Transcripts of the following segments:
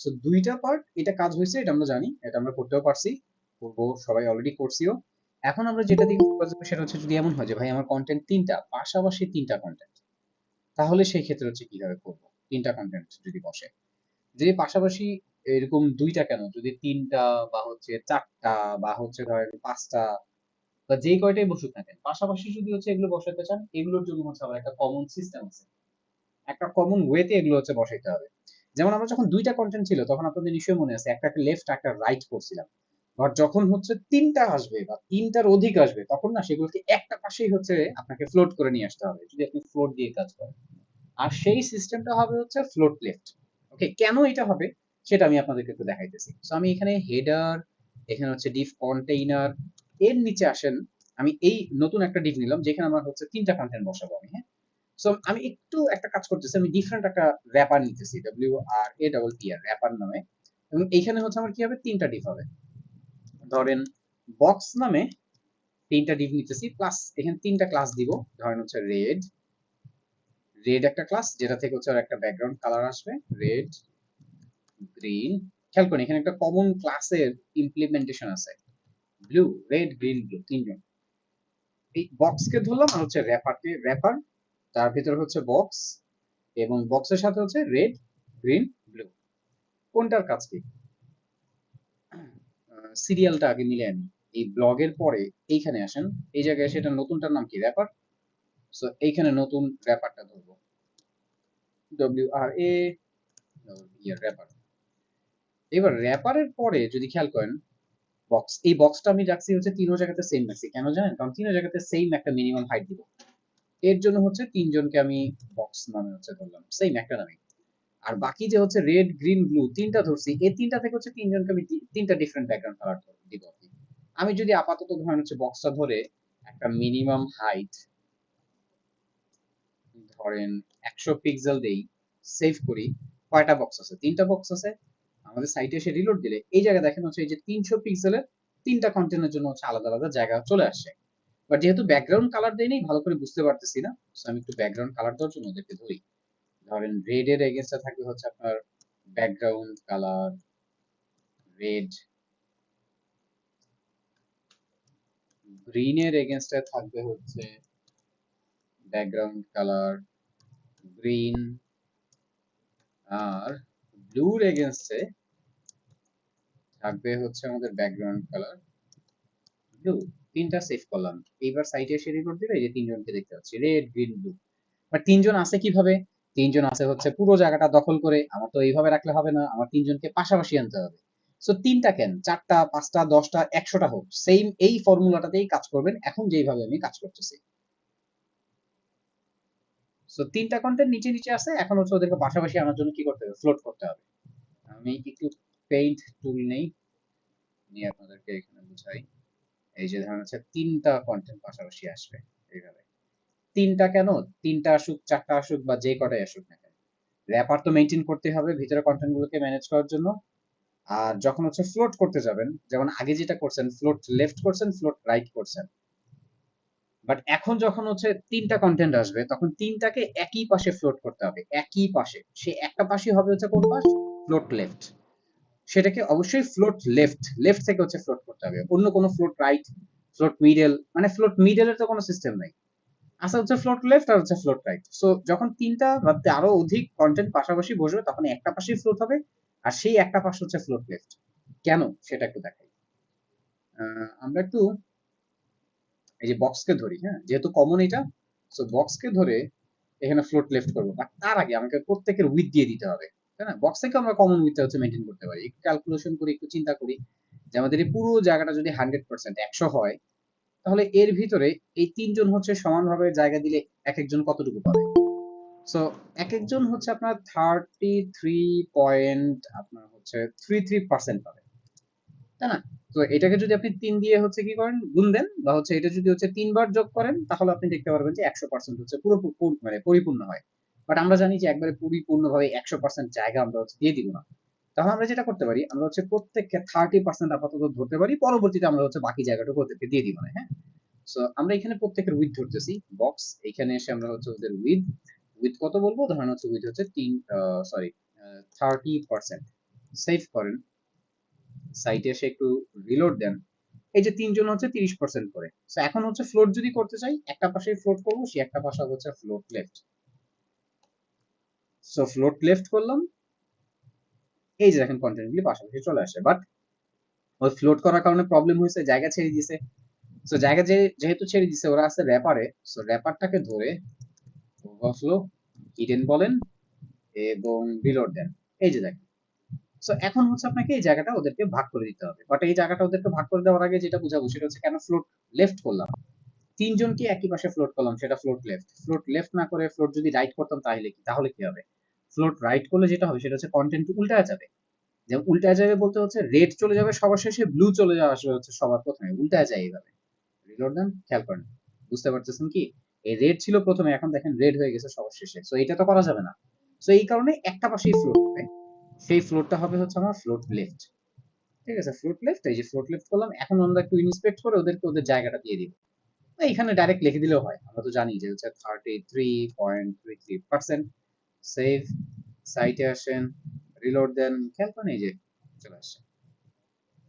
So দুইটা part, এটা কাজ হয়েছে, এটা আমরা জানি, এটা আমরা করতেও পারছি, করবো, সবাই অলরেডি করছিও। এখন আমরা যেটা দিয়ে focus দেবো সেটা হচ্ছে যদি এমন হয় যে ভাই আমার কন্টেন্ট তিনটা, পাশাপাশি তিনটা কন্টেন্ট, তাহলে সেই ক্ষেত্রে হচ্ছে কিভাবে করবো। তিনটা কন্টেন্ট যদি বসে, যদি পাশাপাশি এরকম দুইটা কেন, যদি তিনটা বা হচ্ছে চারটা বা হচ্ছে ধরেন পাঁচটা বা যেই কয়টাই বসুক না কেন, পাশাপাশি যদি হচ্ছে এগুলো বসাতে চান, এগুলোর জন্য হচ্ছে আবার একটা কমন সিস্টেম আছে, একটা কমন ওয়েতে এগুলো হচ্ছে বসাইতে হবে। যেমন আমরা যখন দুইটা কন্টেন্ট ছিল তখন আপনাদের নিশ্চয়ই মনে আছে একটা লেফট একটা রাইট করছিলাম, আর যখন হচ্ছে তিনটা আসবে বা তিনটার অধিক আসবে তখন না সেগুলোকে একটা পাশেই হচ্ছে আপনাকে ফ্লোট করে নিয়ে আসতে হবে যদি আপনি ফ্লোট দিয়ে কাজ করেন। আর সেই সিস্টেমটা হবে হচ্ছে ফ্লোট লেফট। ওকে, কেন এটা হবে সেটা আমি আপনাদেরকে একটু দেখাইতেছি। সো আমি এখানে হেডার, এখানে হচ্ছে ডিভ কন্টেইনার, এর নিচে আসেন, আমি এই নতুন একটা ডিভ নিলাম যেখানে আমার হচ্ছে তিনটা কন্টেন্ট বসাবো আমি, হ্যাঁ। সো আমি একটু একটা কাজ করতেছি, আমি ডিফারেন্ট একটা র্যাপার নিতেছি, WRAPPR র্যাপার নামে, এবং এইখানে হচ্ছে আমার কি হবে, তিনটা ডিভ হবে। ধরেন বক্স নামে তিনটা ডিভ নিতেছি, প্লাস এখানে তিনটা ক্লাস দিব। ধরেন হচ্ছে রেড, রেড একটা ক্লাস যেটা থেকে হচ্ছে আর একটা ব্যাকগ্রাউন্ড কালার আসবে, রেড, গ্রিন। খেয়াল করুন এখানে একটা কমন ক্লাসের ইমপ্লিমেন্টেশন আছে, ব্লু, রেড, গ্রিন, ব্লু, তিনজন। এই বক্সকে ধরলাম আর হচ্ছে র্যাপারকে, র্যাপার তার ভিতরে হচ্ছে বক্স, এবং বক্সের সাথে হচ্ছে রেড, গ্রিন, ব্লু। কোনটার কাজ কি, সিরিয়ালটা আগে মিলে আনি। এই ব্লগের পরে এইখানে আসেন, এই জায়গায় সেটা নতুনটার নাম কি, র্যাপার। সো এইখানে নতুন র্যাপারটা ধরবো, WRA র্যাপার। এবার র্যাপারের পরে যদি খেয়াল করেন বক্স, এই বক্সটা আমি রাখছি হচ্ছে তিনও জায়গাতে সেম রাখছি, কেন জানেন, কারণ তিনও জায়গাতে সেম একটা মিনিমাম হাইট দিব। এর জন্য হচ্ছে তিনজনকে আমি বক্স নামে হচ্ছে ধরলাম, সেম একটা নামে। আর বাকি যে হচ্ছে রেড, গ্রিন, ব্লু তিনটা ধরছি, এই তিনটা থেকে হচ্ছে তিনজনকে আমি তিনটা ডিফারেন্ট ব্যাকগ্রাউন্ড কালার দিব আর কি। আমি যদি আপাতত ধরেন হচ্ছে বক্সটা ধরে একটা মিনিমাম হাইট ধরেন 100 পিক্সেল দেই, সেভ করি, কয়টা বক্স আছে, তিনটা বক্স আছে। আমাদের সাইটে এসে রিলোড দিলে এই জায়গায় দেখেন হচ্ছে এই যে 300 পিক্সেলের তিনটা কন্টেন্টের জন্য হচ্ছে আলাদা আলাদা জায়গা চলে আসছে। বাট যেহেতু ব্যাকগ্রাউন্ড কালার দেয়নি ভালো করে বুঝতে পারতেছি না, সো আমি একটু ব্যাকগ্রাউন্ড কালার দেওয়ার জন্য ওদেরকে ধরি। ধরেন রেড এর এগেইনস্টে থাকবে হচ্ছে আপনার ব্যাকগ্রাউন্ড কালার রেড, গ্রিন এর এগেইনস্টে থাকবে হচ্ছে ব্যাকগ্রাউন্ড কালার গ্রিন, আর ব্লুর এগেইনস্টে থাকবে হচ্ছে আমাদের ব্যাকগ্রাউন্ড কালার ব্লু। তিনটা সেভ করলাম, এইবার সাইটে এসে রিপোর্ট দিলে এই যে তিনজনকে দেখতে পাচ্ছি, রেড, গ্রিন, ব্লু। বাট তিনজন আছে কিভাবে, তিনজন আছে হচ্ছে পুরো জায়গাটা দখল করে, আমার তো এইভাবে রাখলে হবে না, আমার তিনজনকে পাশাপাশি আনতে হবে। সো তিনটা কেন, চারটা, পাঁচটা, 10টা, 100টা হোক, সেম এই ফর্মুলাটাতেই কাজ করবেন এখন যেইভাবে আমি কাজ করতেছি। সো তিনটা কন্টেন্ট নিচে নিচে আছে, এখন হচ্ছে ওদেরকে পাশাপাশি আনার জন্য কি করতে হবে, ফ্লোট করতে হবে। আমি একটু পেইন্ট টুল নেই, নিয়ে আপনাদেরকে এখানে বুঝাই। এই যে ধরেন হচ্ছে তিনটা কন্টেন্ট পাশাপাশি আসবে এইভাবে, তিনটা কেন, তিনটা আসুক, চারটা আসুক, বা যে কটাই আসুক না কেন, র্যাপার তো মেনটেন করতে হবে ভিতরে কন্টেন্ট গুলোকে ম্যানেজ করার জন্য। আর যখন হচ্ছে ফ্লোট করতে যাবেন, যেমন আগে যেটা করছেন ফ্লোট লেফট করছেন, ফ্লোট রাইট করছেন, বাট এখন যখন হচ্ছে তিনটা কন্টেন্ট আসবে তখন তিনটাকে একই পাশে ফ্লোট করতে হবে, একই পাশে, সে একটা পাশে হবে হচ্ছে কোন পাশ, ফ্লোট লেফট। সেটাকে অবশ্যই ফ্লোট লেফট, লেফট থেকে হচ্ছে ফ্লোট করতে হবে, অন্য কোনো ফ্লোট রাইট, ফ্লোট মিডল, মানে ফ্লোট মিডলের তো কোনো সিস্টেম নাই, আচ্ছা হচ্ছে ফ্লোট লেফট আর হচ্ছে ফ্লোট রাইট। সো যখন তিনটা বা আরো অধিক কন্টেন্ট পাশাপাশি বসবে তখন একটা পাশেই ফ্লোট হবে, আর সেই একটা পাশ হচ্ছে ফ্লোট লেফট। কেন সেটা একটু দেখাই। আমরা একটু এই যে বক্সকে ধরি, হ্যাঁ, যেহেতু কমন এটা, সো বক্সকে ধরে এখানে ফ্লোট লেফট করবো, বাট তার আগে আমাকে প্রত্যেকের উইথ দিয়ে দিতে হবে, তাই না। বক্স থেকে আমরা কমন উইথটা হচ্ছে মেনটেন করতে পারি, একটু ক্যালকুলেশন করি, একটু চিন্তা করি যে আমাদের এই পুরো জায়গাটা যদি 100% 100 হয়, তাহলে এর ভিতরে এই তিনজন হচ্ছে সমানভাবে জায়গা দিলে এক একজন কতটুকু পাবে। সো এক একজন হচ্ছে আপনার 33 পয়েন্ট আপনার হচ্ছে 33% পাবে, তাই না। তো এটাকে যদি আপনি 3 দিয়ে হচ্ছে কি করেন, গুণ দেন, বা হচ্ছে এটা যদি হচ্ছে 3 বার যোগ করেন, তাহলে আপনি দেখতে পারবেন যে 100% হচ্ছে পুরো মানে পরিপূর্ণ হয়। বাট আমরা জানি যে একবারে পরিপূর্ণভাবে 100% জায়গা আমরা হচ্ছে দিয়ে দিব না। তাহলে আমরা যেটা করতে পারি, আমরা হচ্ছে প্রত্যেককে 30% আপাতত ধরতে পারি, পরবর্তীতে আমরা হচ্ছে বাকি জায়গাটুকু ওদেরকে দিয়ে দিব না, হ্যাঁ। সো আমরা এখানে প্রত্যেকের উইথ ধরতেছি বক্স, এখানে এসে আমরা হচ্ছে ওদের উইথ কত বলবো, ধরেন হচ্ছে উইথ হচ্ছে 30%। সেভ করেন, সাইটে এসে একটু রিলোড দেন, এই যে তিনজন হচ্ছে 30% করে। সো এখন হচ্ছে ফ্লোট যদি করতে চাই, একটা পাশে ফ্লোট করবো, সেই একটা পাশে হচ্ছে float left. So float left করলাম, এই যে দেখেন কন্টেন্টগুলি পাশাপাশি চলে আসে। বাট ওই ফ্লোট করার কারণে প্রবলেম হয়েছে, জায়গা ছেড়ে দিছে। সো জায়গা যেহেতু ছেড়ে দিছে, ওরা আছে র্যাপারে। সো র্যাপারটাকে ধরে ওভারফ্লো হিডেন বলেন এবং রিলোড দেন, এই যে দেখেন। সো এখন হচ্ছে আপনাকে এই জায়গাটা ওদেরকে ভাগ করে দিতে হবে। বাট এই জায়গাটা ওদেরকে ভাগ করে দেওয়ার আগে যেটা বুঝাবো সেটা হচ্ছে কেন ফ্লোট লেফট করলাম। তিনজনকে একই পাশে ফ্লোট করলাম, সেটা ফ্লোট লেফট। ফ্লোট লেফট না করে ফ্লোট যদি রাইট করতাম তাহলে কি হবে? ফ্লোট রাইট করলে যেটা হবে সেটা হচ্ছে কন্টেন্ট উল্টায় যাবে। যেমন উল্টায় যাবে বলতে হচ্ছে রেড চলে যাবে সবার শেষে, ব্লু চলে যাওয়া আসবে হচ্ছে সবার প্রথমে, উল্টায় যায় এইভাবে। রিলোড দেন, খেয়াল করেন, বুঝতে পারতেছেন কি? এই রেড ছিল প্রথমে, এখন দেখেন রেড হয়ে গেছে সবার শেষে। সো এটা তো করা যাবে না। সো এই কারণে একটা পাশেই ফ্লোট হবে, সেই ফ্লোটটা হবে হচ্ছে আমার ফ্লোট লেফট। ঠিক আছে, ফ্লোট লেফট, এই যে ফ্লোট লেফট করলাম। এখন আমরা একটু ইন্সপেক্ট করে ওদেরকে ওদের জায়গাটা দিয়ে দিব। এখানে ডাইরেক্ট লিখে দিলেও হয়, আমরা তো জানি যে হচ্ছে 33.33%। সেভ, সাইটে আসেন, রিলোড দেন, খেয়াল করেন এই যে চলে আসছে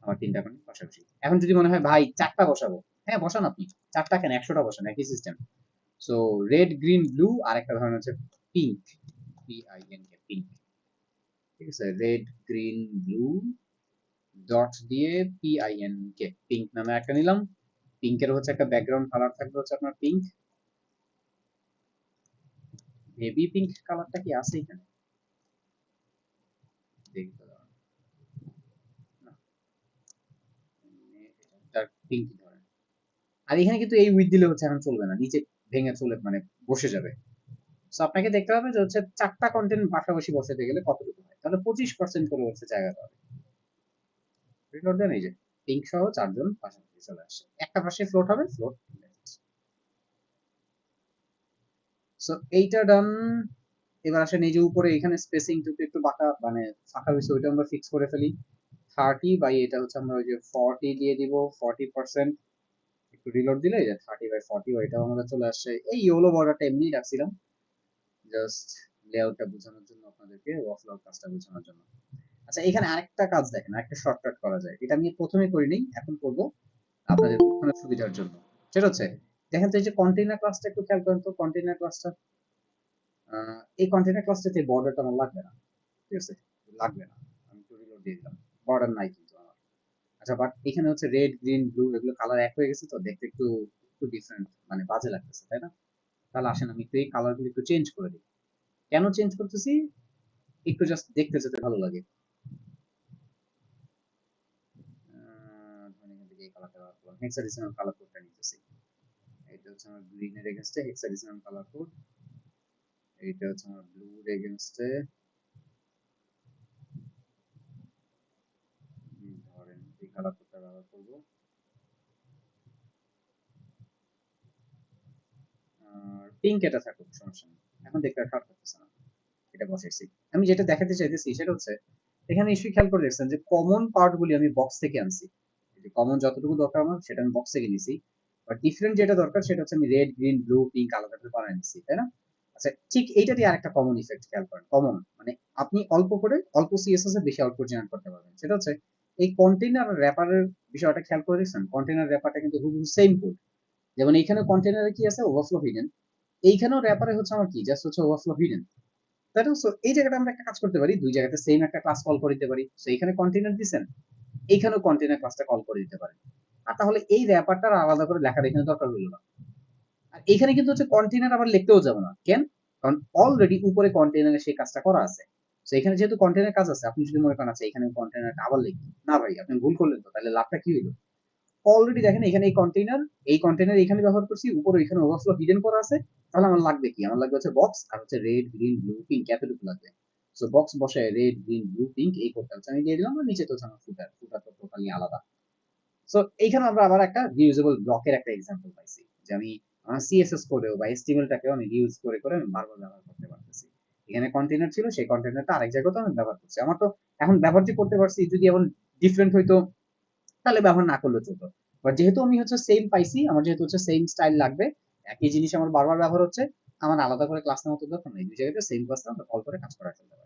আমার তিনটা এখন পাশাপাশি। এখন যদি মনে হয় ভাই চারটা বসাবো, হ্যাঁ বসান আপনি, চারটা কেন 100টা বসান, একই system. So red green blue, আর একটা ধরনের হচ্ছে পিঙ্ক, PINK, পিঙ্ক। ঠিক আছে, রেড গ্রিন ব্লু ডট দিয়ে PINK, পিঙ্ক নামে একটা নিলাম। পিঙ্কের হচ্ছে একটা ব্যাকগ্রাউন্ড কালার থাকবে হচ্ছে আপনার পিঙ্ক, বেবি পিঙ্ক কালারটা কি আছে এখানে? দেখতে দাও না, ডার্ক পিঙ্ক ধরেন। আর এখানে কিন্তু এই উইথ দিলে হচ্ছে এখন চলবে না, নিচে ভেঙে চলে মানে বসে যাবে। সো আপনাকে দেখতে হবে যে হচ্ছে চারটা কন্টেন্ট পাশাপাশি বসাতে গেলে কতটুকু হয়, তাহলে 25% করে হচ্ছে জায়গা পাবে। রিলোড দেন, এই যে পিঙ্ক সহ চারজন পাশাপাশি চলে আসছে, একটা পাশে ফ্লোট হবে, ফ্লোট। সো এইটা ডান। এবার আসেন এই যে উপরে এখানে স্পেসিং টুকু একটু বাঁকা মানে ফাঁকা হয়েছে, ওইটা আমরা ফিক্স করে ফেলি। 30 বাই এটা হচ্ছে আমরা ওই যে 40 দিয়ে দিব, 40%। একটু রিলোড দিলে এই যে 30/40, ওইটাও আমাদের চলে আসছে। এই ইয়েলো বর্ডারটা এমনি রাখছিলাম জাস্ট লেআউটটা বোঝানোর জন্য, আপনাদেরকে ওয়ার্কফ্লো কাজটা বোঝানোর জন্য। আচ্ছা, এখানে আরেকটা কাজ দেখেন, আরেকটা শর্টকাট করা যায়, এটা আমি প্রথমে করি নাই, এখন করব আপনাদের বুঝানোর সুবিধার জন্য। সেটা হচ্ছে দেখেন তো এই যে কন্টেইনার ক্লাসটা একটু খেয়াল করেন তো, কন্টেইনার ক্লাসটা, এই কন্টেইনার ক্লাসটাতে বর্ডারটা আমার লাগবে না। ঠিক আছে, লাগবে না, আমি একটু রিলোড দিয়ে দিলাম, বর্ডার নাই কিন্তু আমার। আচ্ছা, বাট এখানে হচ্ছে রেড গ্রিন ব্লু এগুলো কালার এক হয়ে গেছে, তো দেখতে একটু একটু ডিফারেন্ট মানে বাজে লাগতেছে, তাই না? তাহলে আসেন আমি একটু এই কালারগুলো একটু চেঞ্জ করে দিই। কেন চেঞ্জ করতেছি? একটু জাস্ট দেখতে যেতে ভালো লাগে। ধরেন এখান থেকে এই কালারটা ব্যবহার করলাম, হেক্সাডেসিমাল কালার কোডটা নিতেছি। এটা হচ্ছে আমার গ্রিনের এগেইনস্টে হেক্সাডেসিমাল কালার কোড, এইটা হচ্ছে আমার ব্লুর এগেইনস্টে ধরেন এই কালার কোডটা ব্যবহার করব। আর পিঙ্ক এটা থাকুক, সমস্যা নেই, এখন দেখতে আর খারাপ লাগতেছে না। এটা বসাইছি। আমি যেটা দেখাতে চাইতেছি সেটা হচ্ছে এখানে নিশ্চয়ই খেয়াল করে দেখছেন যে কমন পার্ট গুলি আমি বক্স থেকে আনছি। কমন যতটুকু দরকার আমার সেটা আমি বক্স থেকে নিছি। বাট ডিফারেন্ট যেটা দরকার সেটা হচ্ছে আমি রেড গ্রিন ব্লু পিঙ্ক আলাদা করে বানাই নিছি, তাই না? আচ্ছা, ঠিক এইটা দিয়ে আরেকটা কমন ইফেক্ট খেয়াল করেন। কমন মানে আপনি অল্প করে অল্প সিএসএস এ বেশি আউটপুট জেনারেট করতে পারবেন। সেটা হচ্ছে এই কন্টেইনার র্যাপারের বিষয়টা খেয়াল করে দেখছেন, কন্টেইনার র্যাপারটা কিন্তু হুবহু সেম কোড। যেমন এইখানে কন্টেইনারে কি আছে, ওভারফ্লো হিডেন। এইখানেও র্যাপারে হচ্ছে আমার কি, জাস্ট হচ্ছে ওভারফ্লো হিডেন, তাই না? সো এই জায়গাটা আমরা একটা কাজ করতে পারি, দুই জায়গাতে সেম একটা ক্লাস কল করে দিতে পারি। সো এখানে কন্টেইনার দিছেন, এইখানেও কন্টেইনার ক্লাসটা কল করে দিতে পারেন। আর তাহলে এই র্যাপারটা আলাদা করে লেখার এখানে দরকার হলো না। আর এখানে কিন্তু হচ্ছে কন্টেইনার আবার লিখতেও যাবো না, কেন? কারণ অলরেডি উপরে কন্টেইনারে সেই কাজটা করা আছে। তো এখানে যেহেতু কন্টেইনার কাজ আছে, আপনি যদি মনে করেন আছে এখানে কন্টেইনারটা আবার লিখি, না ভাই আপনি ভুল করলেন, তো তাহলে লাভটা কি হইলো? অলরেডি দেখেন এখানে এই কন্টেইনার এখানে ব্যবহার করছি, উপরে এখানে ওভারফ্লো হিডেন করা আছে। তাহলে আমার লাগবে কি? আমার লাগবে হচ্ছে বক্স, আর হচ্ছে রেড গ্রিন ব্লু পিঙ্ক, এতটুকু লাগবে। সো বক্স বসায় রেড গ্রিন ব্লু পিঙ্ক এই কোডটা হচ্ছে আমি দিয়ে দিলাম, আর নিচে তো হচ্ছে আমার ফুটার তো টোটালি আলাদা। সো এইখানে আমরা আবার একটা রিউজেবল ব্লকের একটা এক্সাম্পল পাইছি, যে আমি আমার সিএসএস কোডেও বা এসটিএমএলটাকেও আমি রিউজ করে করে আমি বারবার ব্যবহার করতে পারতেছি। এখানে কন্টেইনার ছিল, সেই কন্টেইনারটা আরেক জায়গাতে আমি ব্যবহার করছি। আমার তো এখন ব্যবহার যে করতে পারছি, যদি এমন ডিফারেন্ট হইতো তাহলে ব্যবহার না করলে চলতো। বাট যেহেতু আমি হচ্ছে সেম পাইছি, আমার যেহেতু হচ্ছে সেম স্টাইল লাগবে, একই জিনিস আমার বারবার ব্যবহার হচ্ছে, আমার আলাদা করে ক্লাস নেওয়ার তো দরকার নেই, দুই জায়গাতে সেম ক্লাসটা আমরা কল করে কাজ করা ফেলতে পারি।